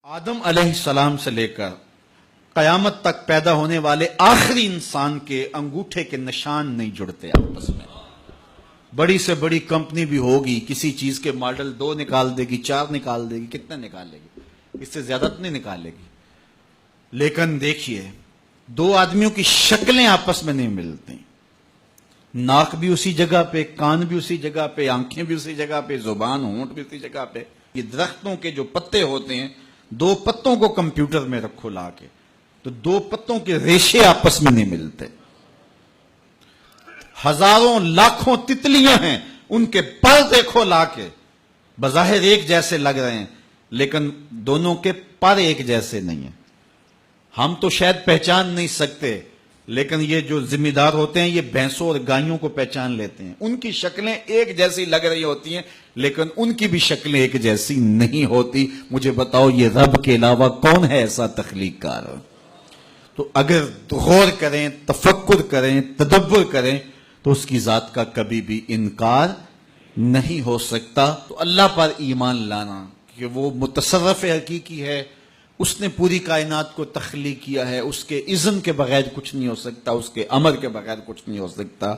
آدم علیہ السلام سے لے کر قیامت تک پیدا ہونے والے آخری انسان کے انگوٹھے کے نشان نہیں جڑتے آپس میں. بڑی سے بڑی کمپنی بھی ہوگی، کسی چیز کے ماڈل 2 نکال دے گی، 4 نکال دے گی، کتنے نکالے گی؟ اس سے زیادہ تو نہیں نکالے گی. لیکن دیکھیے، 2 آدمیوں کی شکلیں آپس میں نہیں ملتی. ناک بھی اسی جگہ پہ، کان بھی اسی جگہ پہ، آنکھیں بھی اسی جگہ پہ، زبان ہونٹ بھی اسی جگہ پہ. یہ درختوں کے جو پتے ہوتے ہیں، 2 پتوں کو کمپیوٹر میں رکھو لا کے، تو 2 پتوں کے ریشے آپس میں نہیں ملتے. ہزاروں لاکھوں تتلیاں ہیں، ان کے پر دیکھو لا کے، بظاہر ایک جیسے لگ رہے ہیں لیکن دونوں کے پر ایک جیسے نہیں ہیں. ہم تو شاید پہچان نہیں سکتے، لیکن یہ جو ذمہ دار ہوتے ہیں یہ بھینسوں اور گائیوں کو پہچان لیتے ہیں. ان کی شکلیں ایک جیسی لگ رہی ہوتی ہیں لیکن ان کی بھی شکلیں ایک جیسی نہیں ہوتی. مجھے بتاؤ، یہ رب کے علاوہ کون ہے ایسا تخلیق کار؟ تو اگر غور کریں، تفکر کریں، تدبر کریں تو اس کی ذات کا کبھی بھی انکار نہیں ہو سکتا. تو اللہ پر ایمان لانا کہ وہ متصرف حقیقی ہے، اس نے پوری کائنات کو تخلیق کیا ہے، اس کے اذن کے بغیر کچھ نہیں ہو سکتا، اس کے امر کے بغیر کچھ نہیں ہو سکتا.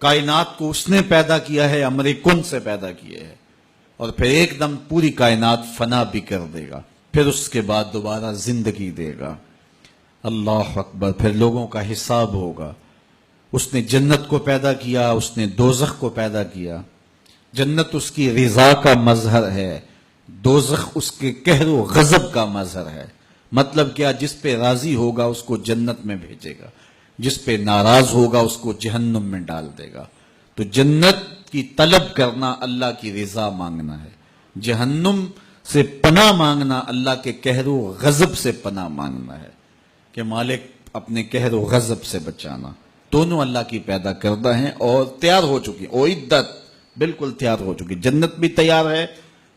کائنات کو اس نے پیدا کیا ہے، امر کن سے پیدا کیا ہے، اور پھر ایک دم پوری کائنات فنا بھی کر دے گا، پھر اس کے بعد دوبارہ زندگی دے گا. اللہ اکبر. پھر لوگوں کا حساب ہوگا. اس نے جنت کو پیدا کیا، اس نے دوزخ کو پیدا کیا. جنت اس کی رضا کا مظہر ہے، دوزخ اس کے قہر و غضب کا مظہر ہے. مطلب کیا؟ جس پہ راضی ہوگا اس کو جنت میں بھیجے گا، جس پہ ناراض ہوگا اس کو جہنم میں ڈال دے گا. تو جنت کی طلب کرنا اللہ کی رضا مانگنا ہے، جہنم سے پناہ مانگنا اللہ کے قہر و غضب سے پناہ مانگنا ہے کہ مالک اپنے قہر و غضب سے بچانا. دونوں اللہ کی پیدا کردہ ہیں اور تیار ہو چکی، اعدت، بالکل تیار ہو چکی. جنت بھی تیار ہے،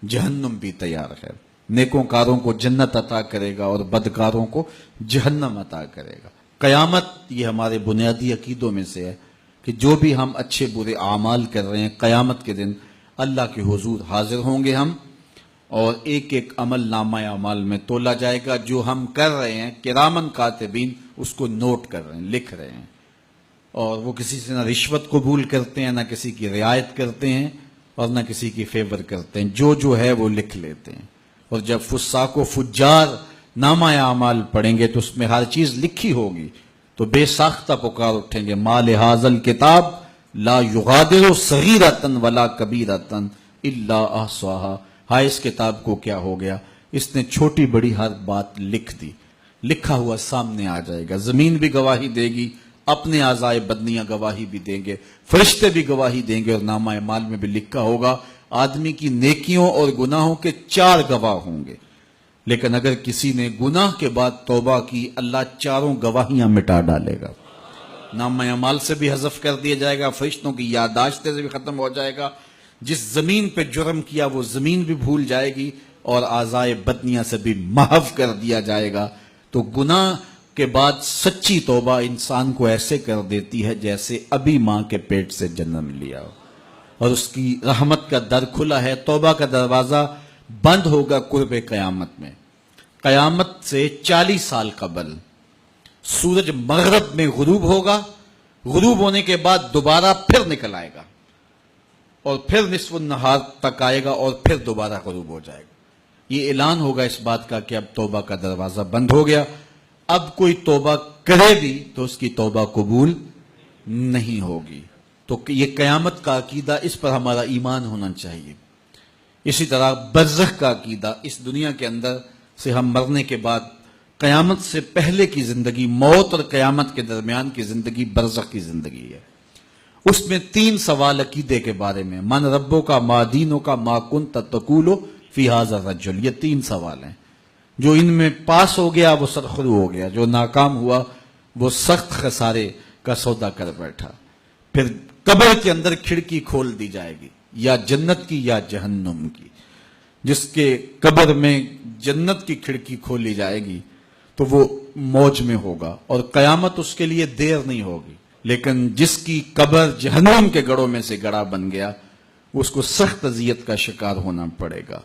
جہنم بھی تیار ہے. نیکوں کاروں کو جنت عطا کرے گا اور بدکاروں کو جہنم عطا کرے گا. قیامت یہ ہمارے بنیادی عقیدوں میں سے ہے کہ جو بھی ہم اچھے برے اعمال کر رہے ہیں، قیامت کے دن اللہ کے حضور حاضر ہوں گے ہم، اور ایک ایک عمل نامہ اعمال میں تولا جائے گا. جو ہم کر رہے ہیں، کرامن کاتبین اس کو نوٹ کر رہے ہیں، لکھ رہے ہیں. اور وہ کسی سے نہ رشوت قبول کرتے ہیں، نہ کسی کی رعایت کرتے ہیں، اور نہ کسی کی فیور کرتے ہیں. جو ہے وہ لکھ لیتے ہیں. اور جب فساق و فجار نامہ اعمال پڑھیں گے تو اس میں ہر چیز لکھی ہوگی، تو بے ساختہ پکار اٹھیں گے، ما لہذا الکتاب لا یغادر صغیرۃ ولا کبیرۃ الا احصاها. ہائے، اس کتاب کو کیا ہو گیا؟ اس نے چھوٹی بڑی ہر بات لکھ دی. لکھا ہوا سامنے آ جائے گا. زمین بھی گواہی دے گی، اپنے اعضائے بدنیاں گواہی بھی دیں گے، فرشتے بھی گواہی دیں گے، اور نامہ اعمال میں بھی لکھا ہوگا. آدمی کی نیکیوں اور گناہوں کے 4 گواہ ہوں گے. لیکن اگر کسی نے گناہ کے بعد توبہ کی، اللہ 4 گواہیاں مٹا ڈالے گا. نامہ اعمال سے بھی حذف کر دیا جائے گا، فرشتوں کی یادداشتیں سے بھی ختم ہو جائے گا. جس زمین پہ جرم کیا وہ زمین بھی بھول جائے گی، اور اعضائے بدنیاں سے بھی محو کر دیا جائے گا. تو گناہ کے بعد سچی توبہ انسان کو ایسے کر دیتی ہے جیسے ابھی ماں کے پیٹ سے جنم لیا ہو، اور اس کی رحمت کا در کھلا ہے. توبہ کا دروازہ بند ہوگا قرب قیامت میں. قیامت سے 40 سال قبل سورج مغرب میں غروب ہوگا، غروب ہونے کے بعد دوبارہ پھر نکل آئے گا، اور پھر نصف النہار تک آئے گا، اور پھر دوبارہ غروب ہو جائے گا. یہ اعلان ہوگا اس بات کا کہ اب توبہ کا دروازہ بند ہو گیا. اب کوئی توبہ کرے بھی تو اس کی توبہ قبول نہیں ہوگی. تو یہ قیامت کا عقیدہ، اس پر ہمارا ایمان ہونا چاہیے. اسی طرح برزخ کا عقیدہ، اس دنیا کے اندر سے ہم مرنے کے بعد قیامت سے پہلے کی زندگی، موت اور قیامت کے درمیان کی زندگی برزخ کی زندگی ہے. اس میں 3 سوال عقیدے کے بارے میں، من ربو کا، ما دینو کا، ما کنت تقول فی ھذا الرجل. یہ 3 سوال ہیں. جو ان میں پاس ہو گیا وہ سرخرو ہو گیا، جو ناکام ہوا وہ سخت خسارے کا سودا کر بیٹھا. پھر قبر کے اندر کھڑکی کھول دی جائے گی، یا جنت کی یا جہنم کی. جس کے قبر میں جنت کی کھڑکی کھولی جائے گی تو وہ موج میں ہوگا، اور قیامت اس کے لیے دیر نہیں ہوگی. لیکن جس کی قبر جہنم کے گڑھوں میں سے گڑھا بن گیا، اس کو سخت اذیت کا شکار ہونا پڑے گا.